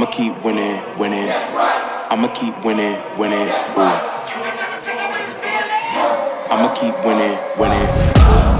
I'ma keep winning, winning. I'ma keep winning, winning. Ooh. I'ma keep winning, winning.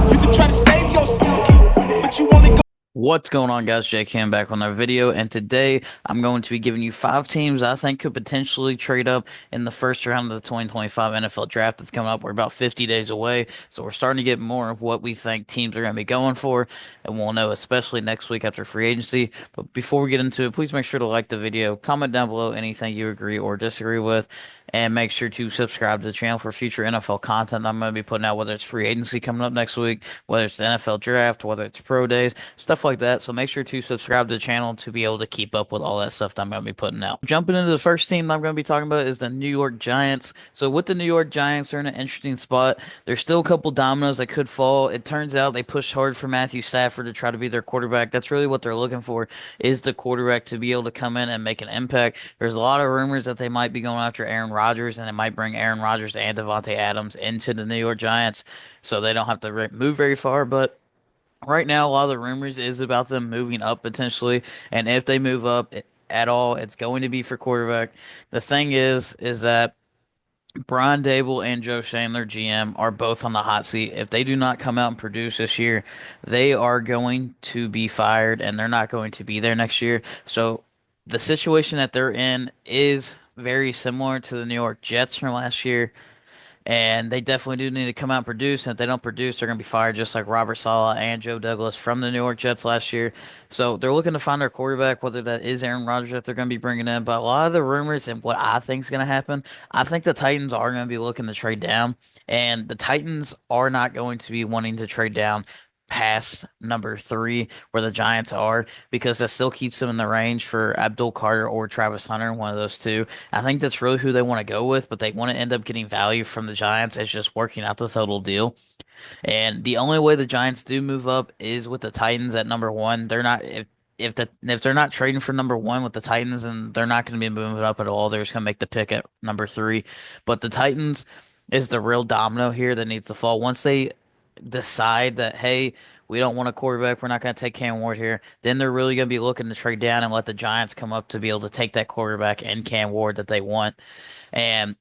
You can try to save yourself, but you only go. What's going on, guys? Jake Ham back on another video, and today I'm going to be giving you 5 teams I think could potentially trade up in the first round of the 2025 NFL Draft that's coming up. We're about 50 days away, so we're starting to get more of what we think teams are going to be going for, and we'll know especially next week after free agency. But before we get into it, please make sure to like the video, comment down below anything you agree or disagree with, and make sure to subscribe to the channel for future NFL content I'm going to be putting out, whether it's free agency coming up next week, whether it's the NFL Draft, whether it's pro days, stuff like that. So make sure to subscribe to the channel to be able to keep up with all that stuff that I'm going to be putting out. Jumping into the first team I'm going to be talking about is the New York Giants. So with the New York Giants, they're in an interesting spot. There's still a couple dominoes that could fall. It turns out they pushed hard for Matthew Stafford to try to be their quarterback. That's really what they're looking for, is the quarterback to be able to come in and make an impact. There's a lot of rumors that they might be going after Aaron Rodgers, and they might bring Aaron Rodgers and Davante Adams into the New York Giants so they don't have to move very far. But right now, a lot of the rumors is about them moving up potentially, and if they move up at all, it's going to be for quarterback. The thing is that Brian Dable and Joe Shane, their GM, are both on the hot seat. If they do not come out and produce this year, they are going to be fired, and they're not going to be there next year. So the situation that they're in is very similar to the New York Jets from last year. And they definitely do need to come out and produce. And if they don't produce, they're going to be fired, just like Robert Saleh and Joe Douglas from the New York Jets last year. So they're looking to find their quarterback, whether that is Aaron Rodgers that they're going to be bringing in. But a lot of the rumors and what I think is going to happen, I think the Titans are going to be looking to trade down. And the Titans are not going to be wanting to trade down past number 3 where the Giants are, because that still keeps them in the range for Abdul Carter or Travis Hunter, one of those two. I think that's really who they want to go with, but they want to end up getting value from the Giants as just working out the total deal. And the only way the Giants do move up is with the Titans at number 1. They're not if they're not trading for number 1 with the Titans, and they're not going to be moving up at all. They're just going to make the pick at number 3. But the Titans is the real domino here that needs to fall. Once they decide that, hey, we don't want a quarterback, we're not going to take Cam Ward here, then they're really going to be looking to trade down and let the Giants come up to be able to take that quarterback and Cam Ward that they want. And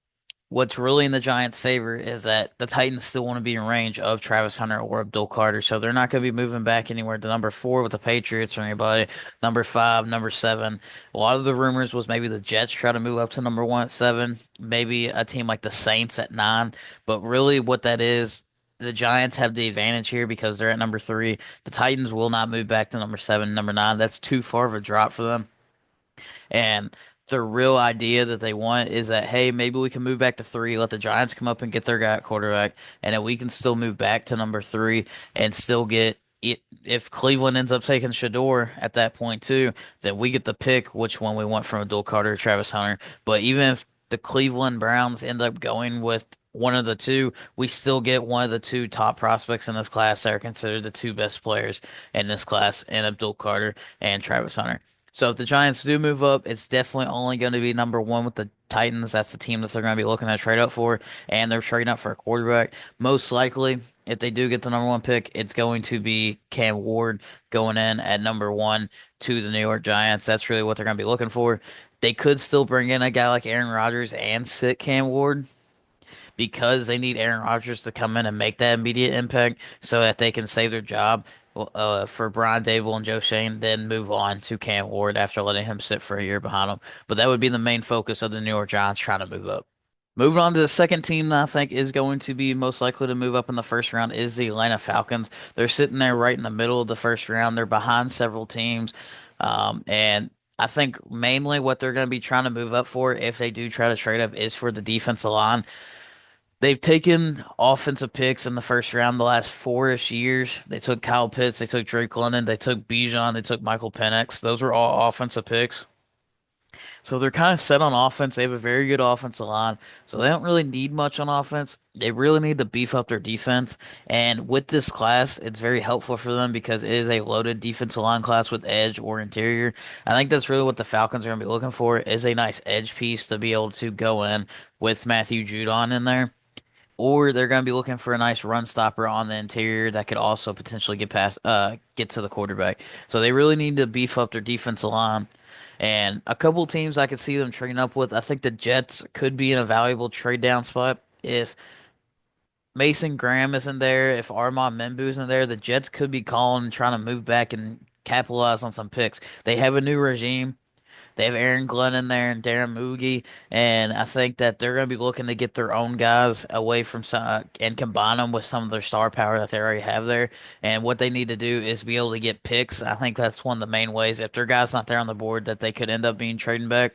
what's really in the Giants' favor is that the Titans still want to be in range of Travis Hunter or Abdul Carter, so they're not going to be moving back anywhere to number 4 with the Patriots or anybody. Number 5, number 7. A lot of the rumors was maybe the Jets try to move up to number 1 at 7, maybe a team like the Saints at 9. But really, what that is, the Giants have the advantage here because they're at number 3. The Titans will not move back to number 7, number 9. That's too far of a drop for them. And the real idea that they want is that, hey, maybe we can move back to 3, let the Giants come up and get their guy at quarterback, and then we can still move back to number 3 and still get it. If Cleveland ends up taking Shador at that point too, then we get the pick which one we want from Abdul Carter or Travis Hunter. But even if the Cleveland Browns end up going with one of the two, we still get one of the 2 top prospects in this class that are considered the 2 best players in this class, and Abdul Carter and Travis Hunter. So if the Giants do move up, it's definitely only going to be number 1 with the Titans. That's the team that they're going to be looking to trade up for, and they're trading up for a quarterback. Most likely, if they do get the number 1 pick, it's going to be Cam Ward going in at number 1 to the New York Giants. That's really what they're going to be looking for. They could still bring in a guy like Aaron Rodgers and sit Cam Ward, because they need Aaron Rodgers to come in and make that immediate impact so that they can save their job for Brian Dable and Joe Shane, then move on to Cam Ward after letting him sit for a year behind him. But that would be the main focus of the New York Giants trying to move up. Moving on to the second team that I think is going to be most likely to move up in the first round is the Atlanta Falcons. They're sitting there right in the middle of the first round. They're behind several teams. And I think mainly what they're going to be trying to move up for, if they do try to trade up, is for the defensive line. They've taken offensive picks in the first round the last 4-ish years. They took Kyle Pitts, they took Drake London, they took Bijan, they took Michael Penix. Those were all offensive picks. So they're kind of set on offense. They have a very good offensive line. So they don't really need much on offense. They really need to beef up their defense. And with this class, it's very helpful for them because it is a loaded defensive line class with edge or interior. I think that's really what the Falcons are going to be looking for, is a nice edge piece to be able to go in with Matthew Judon in there. or they're going to be looking for a nice run stopper on the interior that could also potentially get to the quarterback. So they really need to beef up their defensive line. And a couple teams I could see them trading up with. I think the Jets could be in a valuable trade down spot if Mason Graham isn't there, if Armand Membu isn't there. The Jets could be calling and trying to move back and capitalize on some picks. They have a new regime. They have Aaron Glenn in there and Darren Moogie, and I think that they're going to be looking to get their own guys away from some and combine them with some of their star power that they already have there. And what they need to do is be able to get picks. I think that's one of the main ways. If their guy's not there on the board, that they could end up being trading back.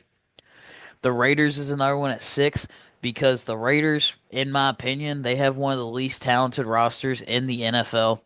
The Raiders is another one at 6 because the Raiders, in my opinion, they have one of the least talented rosters in the NFL.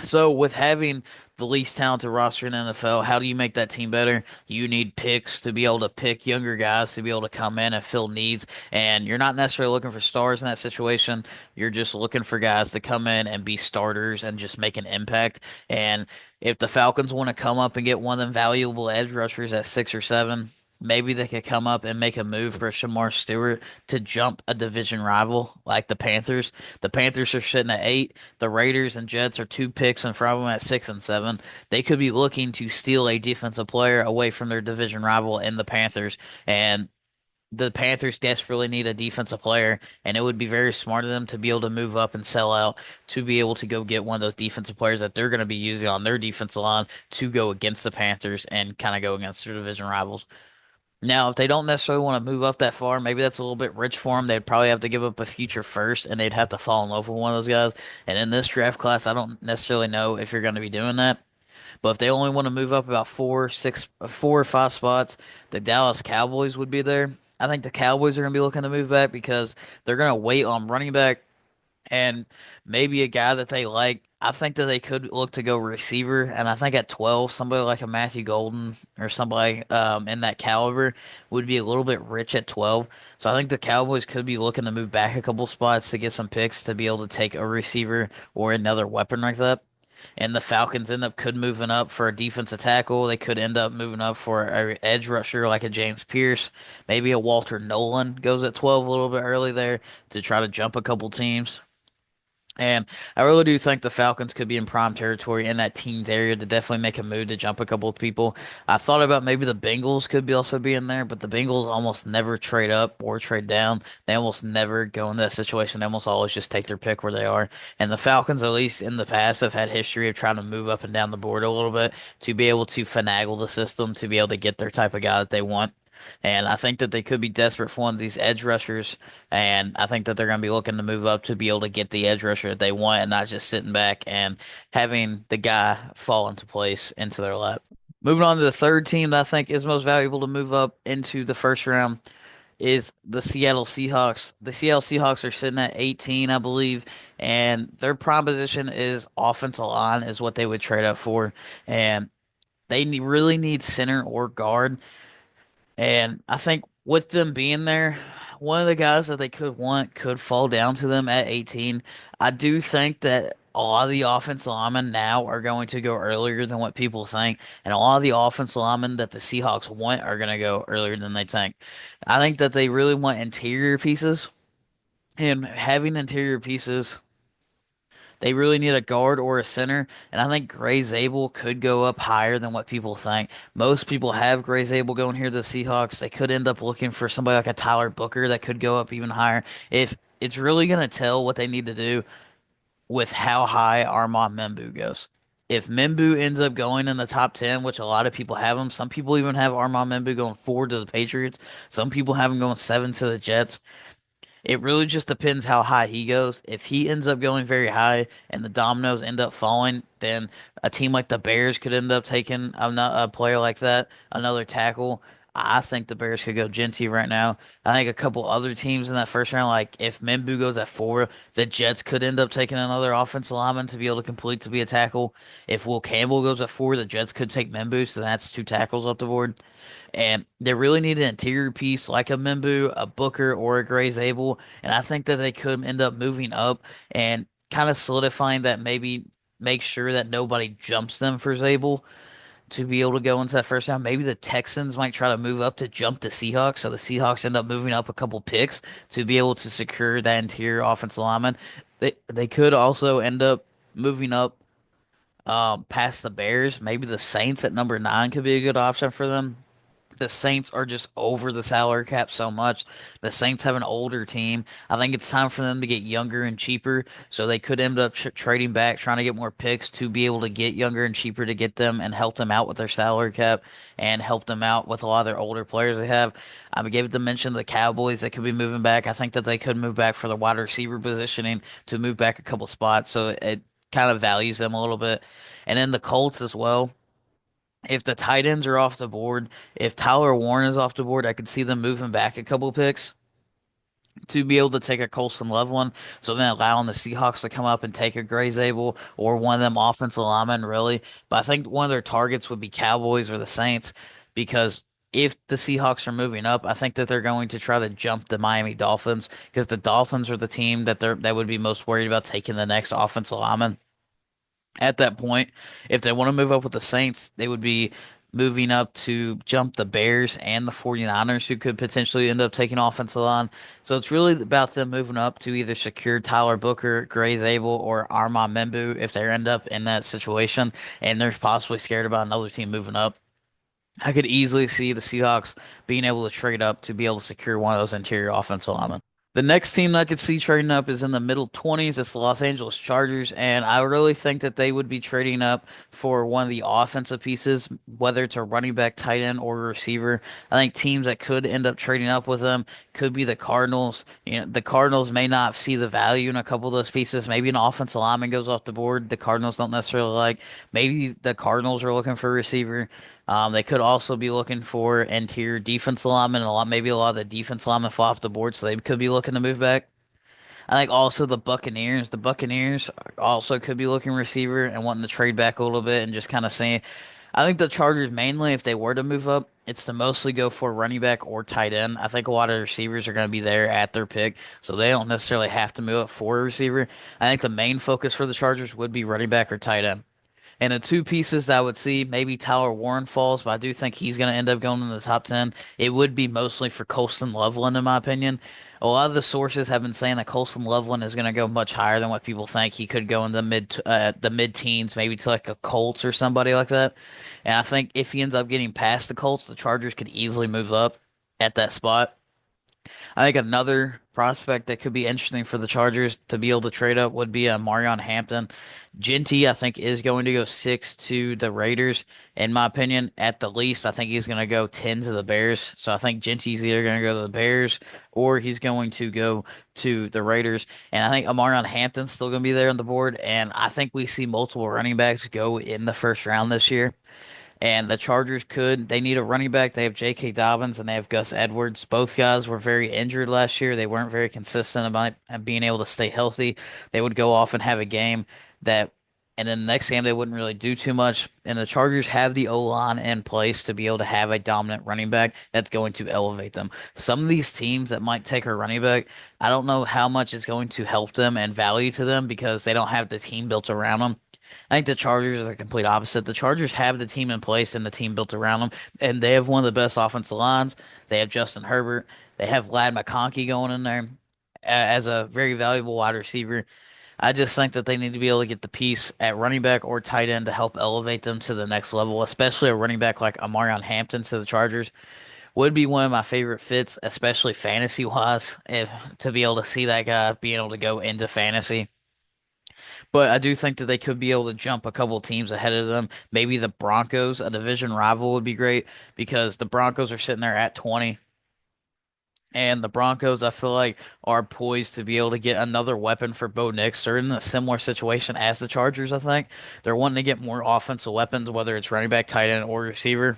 So with having the least talented roster in the NFL, how do you make that team better? You need picks to be able to pick younger guys to be able to come in and fill needs. And you're not necessarily looking for stars in that situation. You're just looking for guys to come in and be starters and just make an impact. And if the Falcons want to come up and get one of them valuable edge rushers at 6 or 7, maybe they could come up and make a move for Shamar Stewart to jump a division rival like the Panthers. The Panthers are sitting at 8. The Raiders and Jets are 2 picks in front of them at 6 and 7. They could be looking to steal a defensive player away from their division rival in the Panthers. And the Panthers desperately need a defensive player, and it would be very smart of them to be able to move up and sell out to be able to go get one of those defensive players that they're going to be using on their defensive line to go against the Panthers and kind of go against their division rivals. Now, if they don't necessarily want to move up that far, maybe that's a little bit rich for them. They'd probably have to give up a future first, and they'd have to fall in love with one of those guys. And in this draft class, I don't necessarily know if you're going to be doing that. But if they only want to move up about 4 or 5 spots, the Dallas Cowboys would be there. I think the Cowboys are going to be looking to move back because they're going to wait on running back and maybe a guy that they like. I think that they could look to go receiver, and I think at 12, somebody like a Matthew Golden or somebody in that caliber would be a little bit rich at 12. So I think the Cowboys could be looking to move back a couple spots to get some picks to be able to take a receiver or another weapon like that. And the Falcons end up could moving up for a defensive tackle. They could end up moving up for a edge rusher like a James Pierce. Maybe a Walter Nolan goes at 12 a little bit early there to try to jump a couple teams. And I really do think the Falcons could be in prime territory in that teens area to definitely make a move to jump a couple of people. I thought about maybe the Bengals could be also be in there, but the Bengals almost never trade up or trade down. They almost never go into that situation. They almost always just take their pick where they are. And the Falcons, at least in the past, have had history of trying to move up and down the board a little bit to be able to finagle the system to be able to get their type of guy that they want. And I think that they could be desperate for one of these edge rushers. And I think that they're going to be looking to move up to be able to get the edge rusher that they want and not just sitting back and having the guy fall into place into their lap. Moving on to the third team that I think is most valuable to move up into the first round is the Seattle Seahawks. The Seattle Seahawks are sitting at 18, I believe, and their prime position is offensive line is what they would trade up for. And really need center or guard. And I think with them being there, one of the guys that they could want could fall down to them at 18. I do think that a lot of the offensive linemen now are going to go earlier than what people think, and a lot of the offensive linemen that the Seahawks want are going to go earlier than they think. I think that they really want interior pieces, and having interior pieces they really need a guard or a center, and I think Gray Zabel could go up higher than what people think. Most people have Gray Zabel going here to the Seahawks. They could end up looking for somebody like a Tyler Booker that could go up even higher. If it's really going to tell what they need to do with how high Armand Membu goes. If Membu ends up going in the top 10, which a lot of people have him, some people even have Armand Membu going 4 to the Patriots. Some people have him going 7 to the Jets. It really just depends how high he goes. If he ends up going very high and the dominoes end up falling, then a team like the Bears could end up taking a player like that, another tackle. I think the Bears could go Genty right now. I think a couple other teams in that first round, like if Membu goes at 4, the Jets could end up taking another offensive lineman to be able to complete to be a tackle. If Will Campbell goes at 4, the Jets could take Membu, so that's 2 tackles off the board. And they really need an interior piece like a Membu, a Booker, or a Gray Zabel. And I think that they could end up moving up and kind of solidifying that maybe make sure that nobody jumps them for Zabel to be able to go into that first round. Maybe the Texans might try to move up to jump the Seahawks, so the Seahawks end up moving up a couple picks to be able to secure that interior offensive lineman. They could also end up moving up past the Bears. Maybe the Saints at number 9 could be a good option for them. The Saints are just over the salary cap so much. The Saints have an older team. I think it's time for them to get younger and cheaper. So they could end up trading back, trying to get more picks to be able to get younger and cheaper to get them and help them out with their salary cap and help them out with a lot of their older players they have. I gave the mention of the Cowboys that could be moving back. I think that they could move back for the wide receiver positioning to move back a couple spots. So it kind of values them a little bit. And then the Colts as well. If the tight ends are off the board, if Tyler Warren is off the board, I could see them moving back a couple picks to be able to take a Colson Love one. So then allowing the Seahawks to come up and take a Gray Zabel or one of them offensive linemen, really. But I think one of their targets would be Cowboys or the Saints because if the Seahawks are moving up, I think that they're going to try to jump the Miami Dolphins because the Dolphins are the team that would be most worried about taking the next offensive lineman. At that point, if they want to move up with the Saints, they would be moving up to jump the Bears and the 49ers, who could potentially end up taking offensive line. So it's really about them moving up to either secure Tyler Booker, Gray Zabel, or Armand Membu if they end up in that situation and they're possibly scared about another team moving up. I could easily see the Seahawks being able to trade up to be able to secure one of those interior offensive linemen. The next team I could see trading up is in the middle 20s. It's the Los Angeles Chargers, and I really think that they would be trading up for one of the offensive pieces, whether it's a running back, tight end, or a receiver. I think teams that could end up trading up with them could be the Cardinals. You know, the Cardinals may not see the value in a couple of those pieces. Maybe an offensive lineman goes off the board. The Cardinals don't necessarily like. Maybe the Cardinals are looking for a receiver. They could also be looking for interior defense linemen, maybe a lot of the defense linemen fall off the board, so they could be looking to move back. I think also the Buccaneers also could be looking receiver and wanting to trade back a little bit and just kind of saying, I think the Chargers mainly, if they were to move up, it's to mostly go for running back or tight end. I think a lot of receivers are going to be there at their pick, so they don't necessarily have to move up for a receiver. I think the main focus for the Chargers would be running back or tight end. And the two pieces that I would see, maybe Tyler Warren falls, but I do think he's going to end up going in the top 10. It would be mostly for Colston Loveland, in my opinion. A lot of the sources have been saying that Colston Loveland is going to go much higher than what people think. He could go in the mid teens, maybe to like a Colts or somebody like that. And I think if he ends up getting past the Colts, the Chargers could easily move up at that spot. I think another prospect that could be interesting for the Chargers to be able to trade up would be Marion Hampton. Genty, I think, is going to go 6 to the Raiders. In my opinion, at the least, I think he's going to go 10 to the Bears. So I think Genty's either going to go to the Bears or he's going to go to the Raiders. And I think Amarion Hampton's still going to be there on the board. And I think we see multiple running backs go in the first round this year. And the Chargers they need a running back. They have J.K. Dobbins and they have Gus Edwards. Both guys were very injured last year. They weren't very consistent about being able to stay healthy. They would go off and have a game that, and then the next game they wouldn't really do too much. And the Chargers have the O-line in place to be able to have a dominant running back that's going to elevate them. Some of these teams that might take a running back, I don't know how much it's going to help them and value to them because they don't have the team built around them. I think the Chargers are the complete opposite. The Chargers have the team in place and the team built around them, and they have one of the best offensive lines. They have Justin Herbert. They have Lad McConkey going in there as a very valuable wide receiver. I just think that they need to be able to get the piece at running back or tight end to help elevate them to the next level, especially a running back like Amarion Hampton to the Chargers would be one of my favorite fits, especially fantasy wise, if to be able to see that guy being able to go into fantasy. But I do think that they could be able to jump a couple teams ahead of them. Maybe the Broncos, a division rival, would be great because the Broncos are sitting there at 20. And the Broncos, I feel like, are poised to be able to get another weapon for Bo Nix. They're in a similar situation as the Chargers, I think. They're wanting to get more offensive weapons, whether it's running back, tight end, or receiver.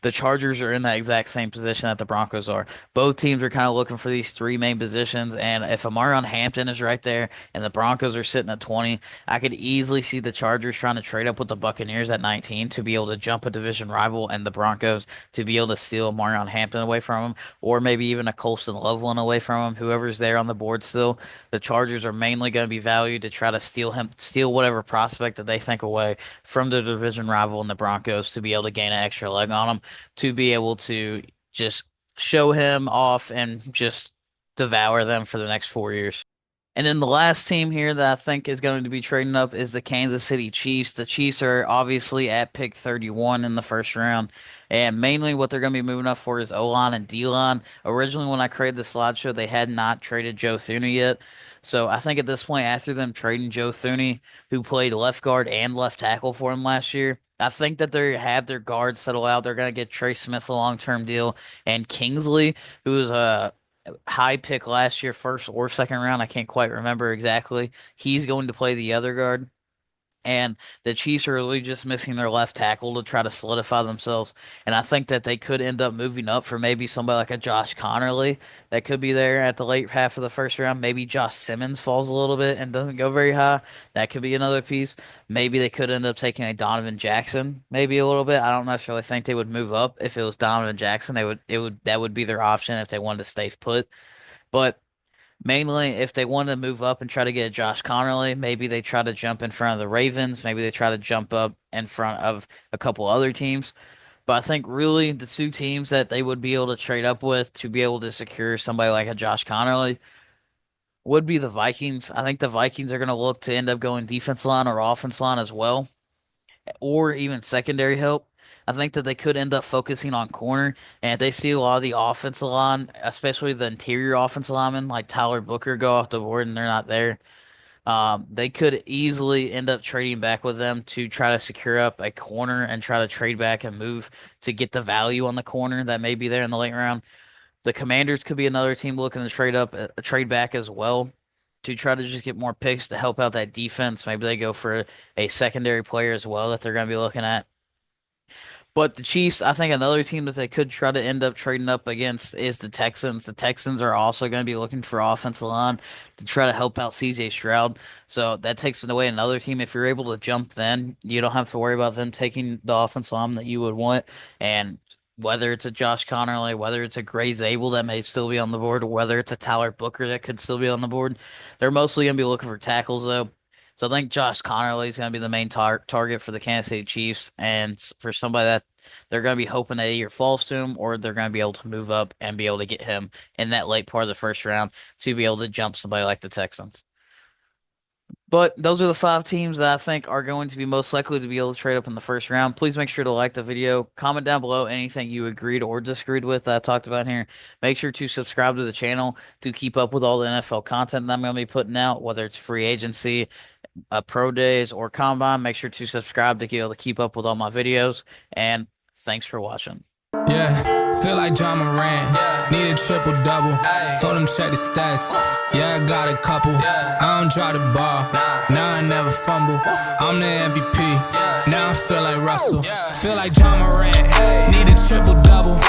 the Chargers are in that exact same position that the Broncos are. Both teams are kind of looking for these three main positions, and if Amarion Hampton is right there and the Broncos are sitting at 20, I could easily see the Chargers trying to trade up with the Buccaneers at 19 to be able to jump a division rival and the Broncos to be able to steal Amarion Hampton away from him, or maybe even a Colston Loveland away from him, whoever's there on the board still. The Chargers are mainly going to be valued to try to steal whatever prospect that they think away from the division rival and the Broncos to be able to gain an extra leg on him, to be able to just show him off and just devour them for the next 4 years. And then the last team here that I think is going to be trading up is the Kansas City Chiefs. The Chiefs are obviously at pick 31 in the first round. And mainly what they're going to be moving up for is O-line and D-line. Originally, when I created the slideshow, they had not traded Joe Thuney yet. So I think at this point, after them trading Joe Thuney, who played left guard and left tackle for him last year, I think that they have their guards settled out. They're going to get Trey Smith a long-term deal, and Kingsley, who is a high pick last year, first or second round. I can't quite remember exactly. He's going to play the other guard. And the Chiefs are really just missing their left tackle to try to solidify themselves. And I think that they could end up moving up for maybe somebody like a Josh Connerly that could be there at the late half of the first round. Maybe Josh Simmons falls a little bit and doesn't go very high. That could be another piece. Maybe they could end up taking a Donovan Jackson, maybe a little bit. I don't necessarily think they would move up if it was Donovan Jackson. That would be their option if they wanted to stay put. But mainly, if they want to move up and try to get a Josh Connerly, maybe they try to jump in front of the Ravens. Maybe they try to jump up in front of a couple other teams. But I think really the two teams that they would be able to trade up with to be able to secure somebody like a Josh Connerly would be the Vikings. I think the Vikings are going to look to end up going defense line or offense line as well, or even secondary help. I think that they could end up focusing on corner, and if they see a lot of the offensive line, especially the interior offensive linemen like Tyler Booker, go off the board and they're not there, they could easily end up trading back with them to try to secure up a corner and try to trade back and move to get the value on the corner that may be there in the late round. The Commanders could be another team looking to trade up, trade back as well, to try to just get more picks to help out that defense. Maybe they go for a secondary player as well that they're going to be looking at. But the Chiefs, I think another team that they could try to end up trading up against is the Texans. The Texans are also going to be looking for offensive line to try to help out CJ Stroud. So that takes away another team. If you're able to jump, then you don't have to worry about them taking the offensive line that you would want. And whether it's a Josh Connerly, whether it's a Gray Zabel that may still be on the board, or whether it's a Tyler Booker that could still be on the board, they're mostly going to be looking for tackles, though. So I think Josh Connerly is going to be the main target for the Kansas City Chiefs, and for somebody that they're going to be hoping that either falls to him or they're going to be able to move up and be able to get him in that late part of the first round to be able to jump somebody like the Texans. But those are the 5 teams that I think are going to be most likely to be able to trade up in the first round. Please make sure to like the video. Comment down below anything you agreed or disagreed with that I talked about here. Make sure to subscribe to the channel to keep up with all the NFL content that I'm going to be putting out, whether it's free agency, pro days, or combine. Make sure to subscribe to be able to keep up with all my videos. And thanks for watching. Yeah, feel like John Moran. Need a triple double. Told him check the stats. Yeah, I got a couple. I don't drop the ball. Now I never fumble. I'm the MVP. Now I feel like Russell. Feel like John Moran. Need a triple double.